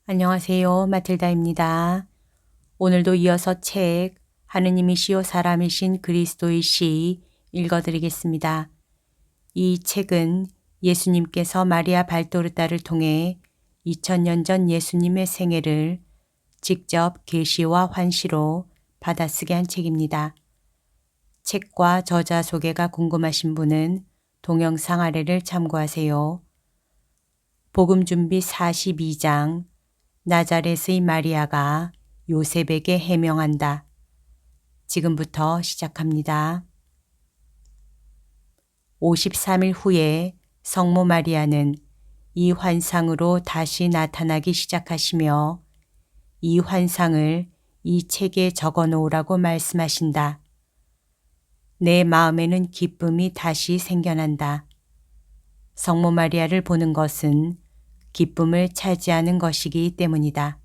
안녕하세요. 마틸다입니다. 오늘도 이어서 책 하느님이시요 사람이신 그리스도이시 읽어드리겠습니다. 이 책은 예수님께서 마리아 발도르다를 통해 2000년 전 예수님의 생애를 직접 계시와 환시로 받아쓰게 한 책입니다. 책과 저자 소개가 궁금하신 분은 동영상 아래를 참고하세요. 복음 준비 42장 나자렛의 마리아가 요셉에게 해명한다. 지금부터 시작합니다. 53일 후에 성모 마리아는 이 환상으로 다시 나타나기 시작하시며 이 환상을 이 책에 적어 놓으라고 말씀하신다. 내 마음에는 기쁨이 다시 생겨난다. 성모 마리아를 보는 것은 기쁨을 차지하는 것이기 때문이다.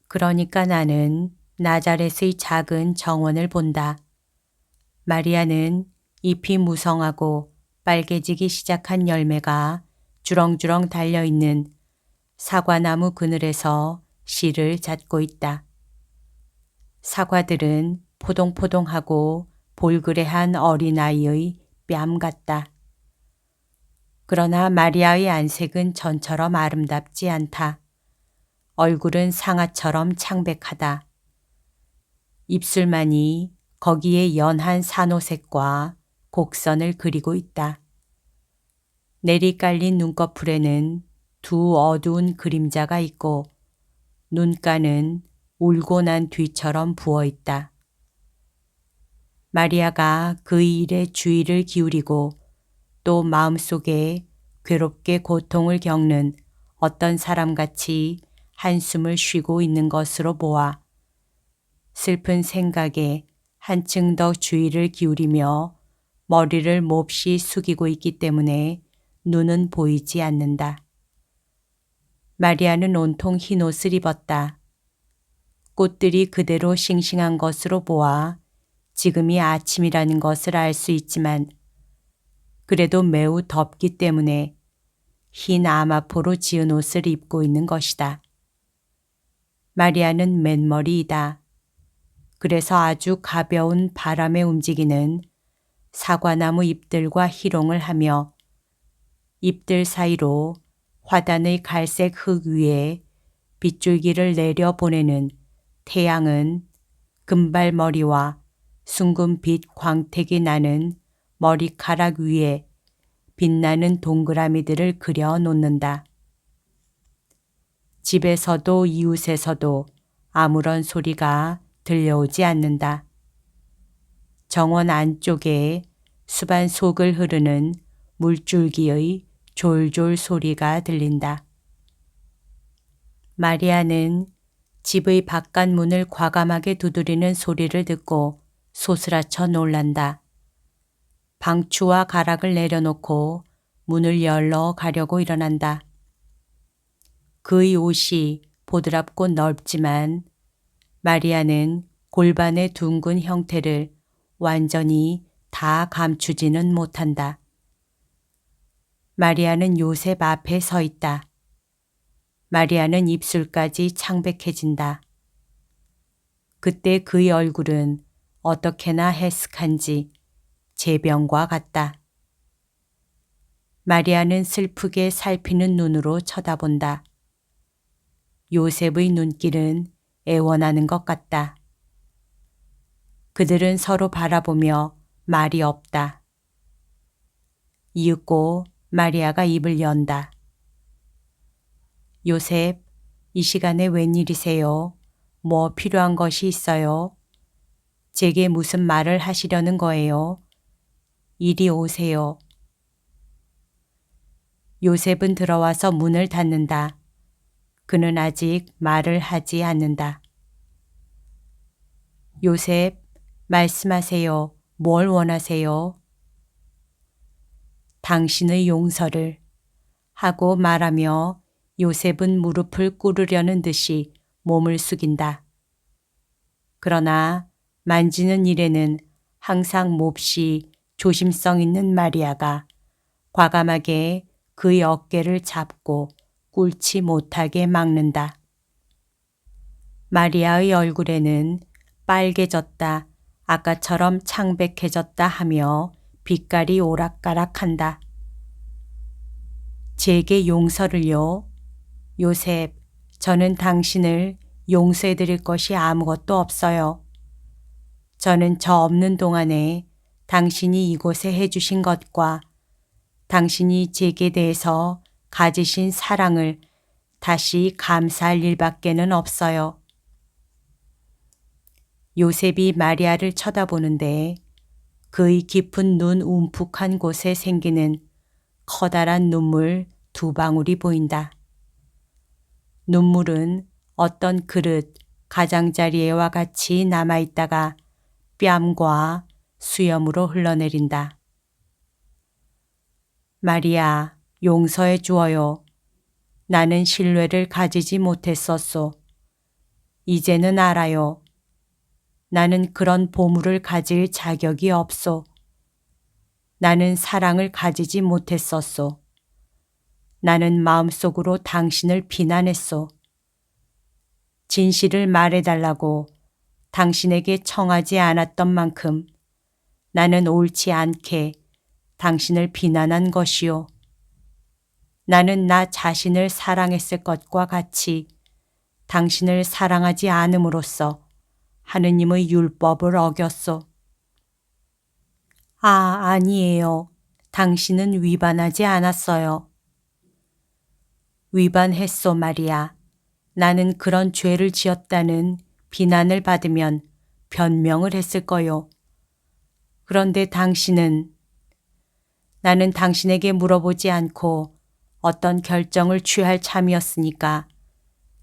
그러니까 나는 나자렛의 작은 정원을 본다. 마리아는 잎이 무성하고 빨개지기 시작한 열매가 주렁주렁 달려있는 사과나무 그늘에서 씨를 잣고 있다. 사과들은 포동포동하고 볼그레한 어린아이의 뺨 같다. 그러나 마리아의 안색은 전처럼 아름답지 않다. 얼굴은 상아처럼 창백하다. 입술만이 거기에 연한 산호색과 곡선을 그리고 있다. 내리깔린 눈꺼풀에는 두 어두운 그림자가 있고 눈가는 울고 난 뒤처럼 부어있다. 마리아가 그의 일에 주의를 기울이고 또 마음속에 괴롭게 고통을 겪는 어떤 사람같이 한숨을 쉬고 있는 것으로 보아 슬픈 생각에 한층 더 주의를 기울이며 머리를 몹시 숙이고 있기 때문에 눈은 보이지 않는다. 마리아는 온통 흰 옷을 입었다. 꽃들이 그대로 싱싱한 것으로 보아 지금이 아침이라는 것을 알 수 있지만 그래도 매우 덥기 때문에 흰 아마포로 지은 옷을 입고 있는 것이다. 마리아는 맨머리이다. 그래서 아주 가벼운 바람에 움직이는 사과나무 잎들과 희롱을 하며 잎들 사이로 화단의 갈색 흙 위에 빗줄기를 내려보내는 태양은 금발머리와 숭금빛 광택이 나는 머리카락 위에 빛나는 동그라미들을 그려 놓는다. 집에서도 이웃에서도 아무런 소리가 들려오지 않는다. 정원 안쪽에 숲안 속을 흐르는 물줄기의 졸졸 소리가 들린다. 마리아는 집의 바깥 문을 과감하게 두드리는 소리를 듣고 소스라쳐 놀란다. 방추와 가락을 내려놓고 문을 열러 가려고 일어난다. 그의 옷이 보드랍고 넓지만 마리아는 골반의 둥근 형태를 완전히 다 감추지는 못한다. 마리아는 요셉 앞에 서 있다. 마리아는 입술까지 창백해진다. 그때 그의 얼굴은 어떻게나 해쓱한지 제병과 같다. 마리아는 슬프게 살피는 눈으로 쳐다본다. 요셉의 눈길은 애원하는 것 같다. 그들은 서로 바라보며 말이 없다. 이윽고 마리아가 입을 연다. 요셉, 이 시간에 웬일이세요? 뭐 필요한 것이 있어요? 제게 무슨 말을 하시려는 거예요? 이리 오세요. 요셉은 들어와서 문을 닫는다. 그는 아직 말을 하지 않는다. 요셉, 말씀하세요. 뭘 원하세요? 당신의 용서를 하고 말하며 요셉은 무릎을 꿇으려는 듯이 몸을 숙인다. 그러나 만지는 일에는 항상 몹시 조심성 있는 마리아가 과감하게 그의 어깨를 잡고 꿇지 못하게 막는다. 마리아의 얼굴에는 빨개졌다, 아까처럼 창백해졌다 하며 빛깔이 오락가락한다. 제게 용서를요? 요셉, 저는 당신을 용서해 드릴 것이 아무것도 없어요. 저는 저 없는 동안에 당신이 이곳에 해주신 것과 당신이 제게 대해서 가지신 사랑을 다시 감사할 일밖에는 없어요. 요셉이 마리아를 쳐다보는데 그의 깊은 눈 움푹한 곳에 생기는 커다란 눈물 2방울이 보인다. 눈물은 어떤 그릇, 가장자리에와 같이 남아있다가 뺨과 수염으로 흘러내린다. 마리아, 용서해 주어요. 나는 신뢰를 가지지 못했었소. 이제는 알아요. 나는 그런 보물을 가질 자격이 없소. 나는 사랑을 가지지 못했었소. 나는 마음속으로 당신을 비난했소. 진실을 말해달라고 당신에게 청하지 않았던 만큼 나는 옳지 않게 당신을 비난한 것이요. 나는 나 자신을 사랑했을 것과 같이 당신을 사랑하지 않음으로써 하느님의 율법을 어겼소. 아니에요. 당신은 위반하지 않았어요. 위반했소, 마리아. 나는 그런 죄를 지었다는 비난을 받으면 변명을 했을 거요. 그런데 당신은 나는 당신에게 물어보지 않고 어떤 결정을 취할 참이었으니까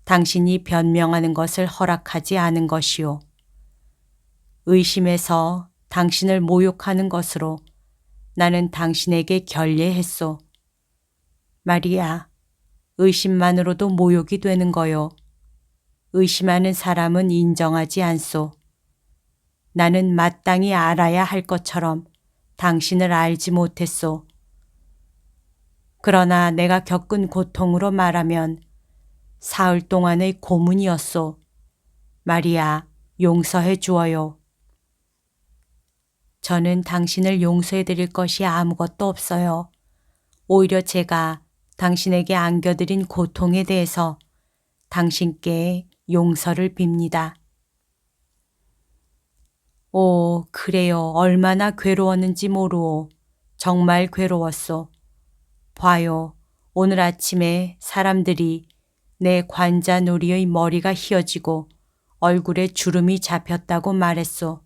당신이 변명하는 것을 허락하지 않은 것이요. 의심해서 당신을 모욕하는 것으로 나는 당신에게 결례했소. 마리아, 의심만으로도 모욕이 되는 거요. 의심하는 사람은 인정하지 않소. 나는 마땅히 알아야 할 것처럼 당신을 알지 못했소. 그러나 내가 겪은 고통으로 말하면 사흘 동안의 고문이었소. 마리아, 용서해 주어요. 저는 당신을 용서해 드릴 것이 아무것도 없어요. 오히려 제가 당신에게 안겨드린 고통에 대해서 당신께 용서를 빕니다. 오, 그래요. 얼마나 괴로웠는지 모르오. 정말 괴로웠소. 봐요. 오늘 아침에 사람들이 내 관자놀이의 머리가 휘어지고 얼굴에 주름이 잡혔다고 말했소.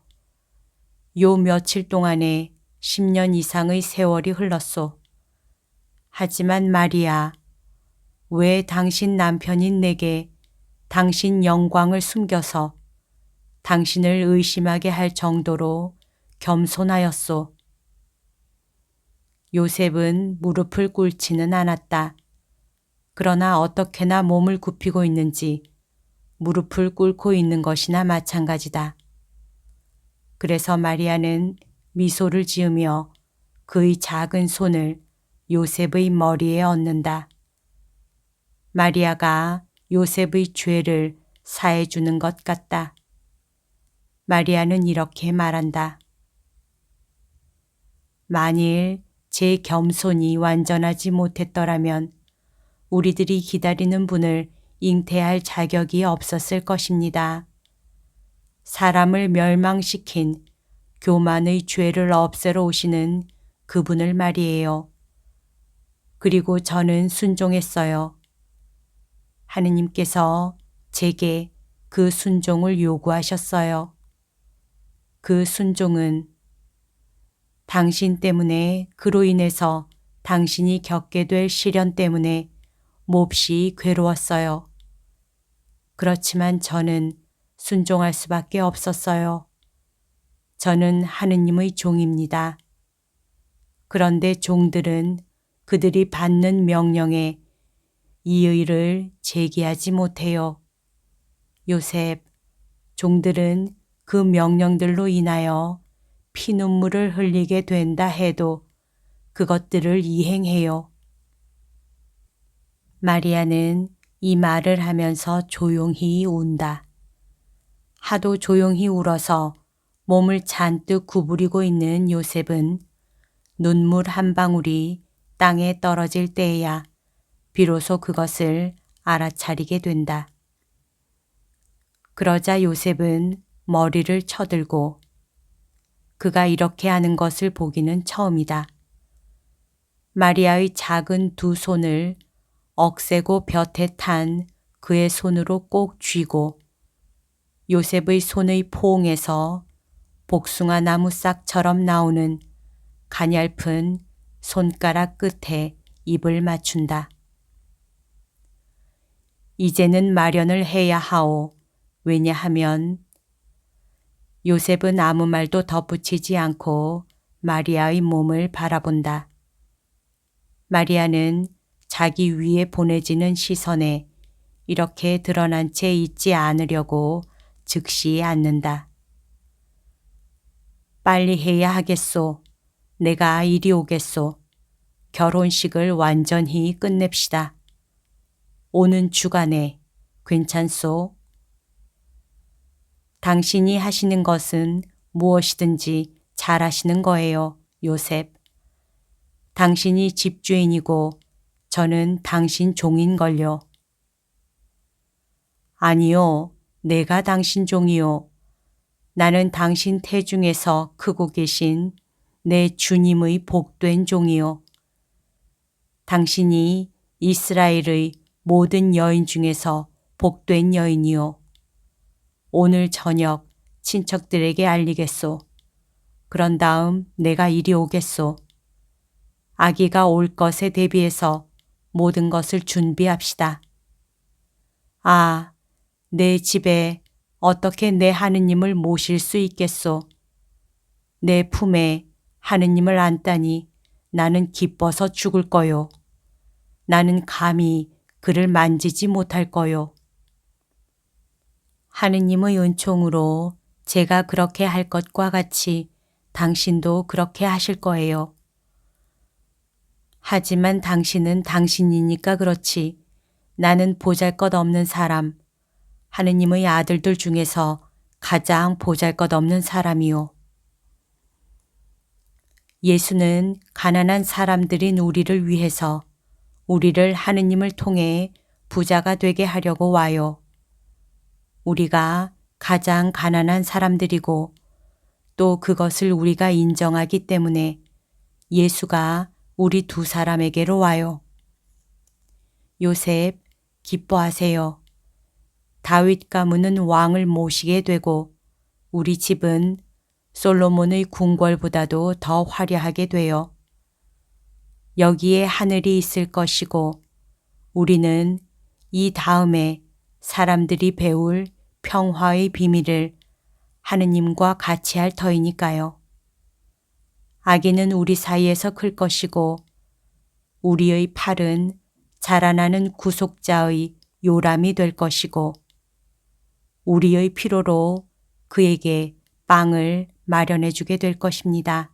요 며칠 동안에 10년 이상의 세월이 흘렀소. 하지만 마리아, 왜 당신 남편인 내게 당신 영광을 숨겨서 당신을 의심하게 할 정도로 겸손하였소. 요셉은 무릎을 꿇지는 않았다. 그러나 어떻게나 몸을 굽히고 있는지 무릎을 꿇고 있는 것이나 마찬가지다. 그래서 마리아는 미소를 지으며 그의 작은 손을 요셉의 머리에 얹는다. 마리아가 요셉의 죄를 사해주는 것 같다. 마리아는 이렇게 말한다. 만일 제 겸손이 완전하지 못했더라면 우리들이 기다리는 분을 잉태할 자격이 없었을 것입니다. 사람을 멸망시킨 교만의 죄를 없애러 오시는 그분을 말이에요. 그리고 저는 순종했어요. 하느님께서 제게 그 순종을 요구하셨어요. 그 순종은 당신 때문에 그로 인해서 당신이 겪게 될 시련 때문에 몹시 괴로웠어요. 그렇지만 저는 순종할 수밖에 없었어요. 저는 하느님의 종입니다. 그런데 종들은 그들이 받는 명령에 이의를 제기하지 못해요. 요셉, 종들은 그 명령들로 인하여 피눈물을 흘리게 된다 해도 그것들을 이행해요. 마리아는 이 말을 하면서 조용히 운다. 하도 조용히 울어서 몸을 잔뜩 구부리고 있는 요셉은 눈물 한 방울이 땅에 떨어질 때에야 비로소 그것을 알아차리게 된다. 그러자 요셉은 머리를 쳐들고 그가 이렇게 하는 것을 보기는 처음이다. 마리아의 작은 두 손을 억세고 볕에 탄 그의 손으로 꼭 쥐고 요셉의 손의 포옹에서 복숭아 나무 싹처럼 나오는 가냘픈 손가락 끝에 입을 맞춘다. 이제는 마련을 해야 하오. 왜냐하면 요셉은 아무 말도 덧붙이지 않고 마리아의 몸을 바라본다. 마리아는 자기 위에 보내지는 시선에 이렇게 드러난 채 있지 않으려고 즉시 앉는다. 빨리 해야 하겠소. 내가 이리 오겠소. 결혼식을 완전히 끝냅시다. 오는 주간에 괜찮소? 당신이 하시는 것은 무엇이든지 잘하시는 거예요, 요셉. 당신이 집주인이고 저는 당신 종인걸요. 아니요, 내가 당신 종이요. 나는 당신 태중에서 크고 계신 내 주님의 복된 종이요. 당신이 이스라엘의 모든 여인 중에서 복된 여인이요. 오늘 저녁 친척들에게 알리겠소. 그런 다음 내가 이리 오겠소. 아기가 올 것에 대비해서 모든 것을 준비합시다. 아, 내 집에 어떻게 내 하느님을 모실 수 있겠소. 내 품에 하느님을 안다니 나는 기뻐서 죽을 거요. 나는 감히 그를 만지지 못할 거요. 하느님의 은총으로 제가 그렇게 할 것과 같이 당신도 그렇게 하실 거예요. 하지만 당신은 당신이니까 그렇지. 나는 보잘것없는 사람, 하느님의 아들들 중에서 가장 보잘것없는 사람이요. 예수는 가난한 사람들인 우리를 위해서 우리를 하느님을 통해 부자가 되게 하려고 와요. 우리가 가장 가난한 사람들이고 또 그것을 우리가 인정하기 때문에 예수가 우리 두 사람에게로 와요. 요셉, 기뻐하세요. 다윗 가문은 왕을 모시게 되고 우리 집은 솔로몬의 궁궐보다도 더 화려하게 되어 여기에 하늘이 있을 것이고 우리는 이 다음에 사람들이 배울 평화의 비밀을 하느님과 같이 할 터이니까요. 아기는 우리 사이에서 클 것이고 우리의 팔은 자라나는 구속자의 요람이 될 것이고 우리의 피로로 그에게 빵을 마련해 주게 될 것입니다.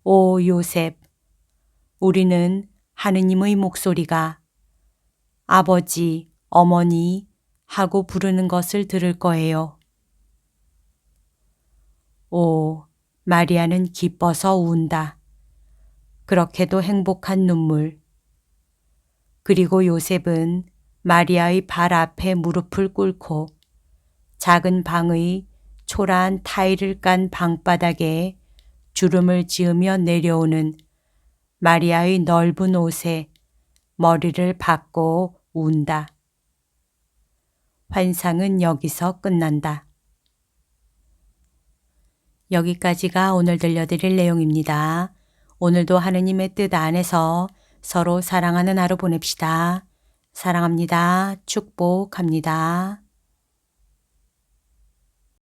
오 요셉, 우리는 하느님의 목소리가 아버지, 어머니 하고 부르는 것을 들을 거예요. 오, 마리아는 기뻐서 운다. 그렇게도 행복한 눈물. 그리고 요셉은 마리아의 발 앞에 무릎을 꿇고 작은 방의 초라한 타일을 깐 방바닥에 주름을 지으며 내려오는 마리아의 넓은 옷에 머리를 박고 운다. 환상은 여기서 끝난다. 여기까지가 오늘 들려드릴 내용입니다. 오늘도 하느님의 뜻 안에서 서로 사랑하는 하루 보냅시다. 사랑합니다. 축복합니다.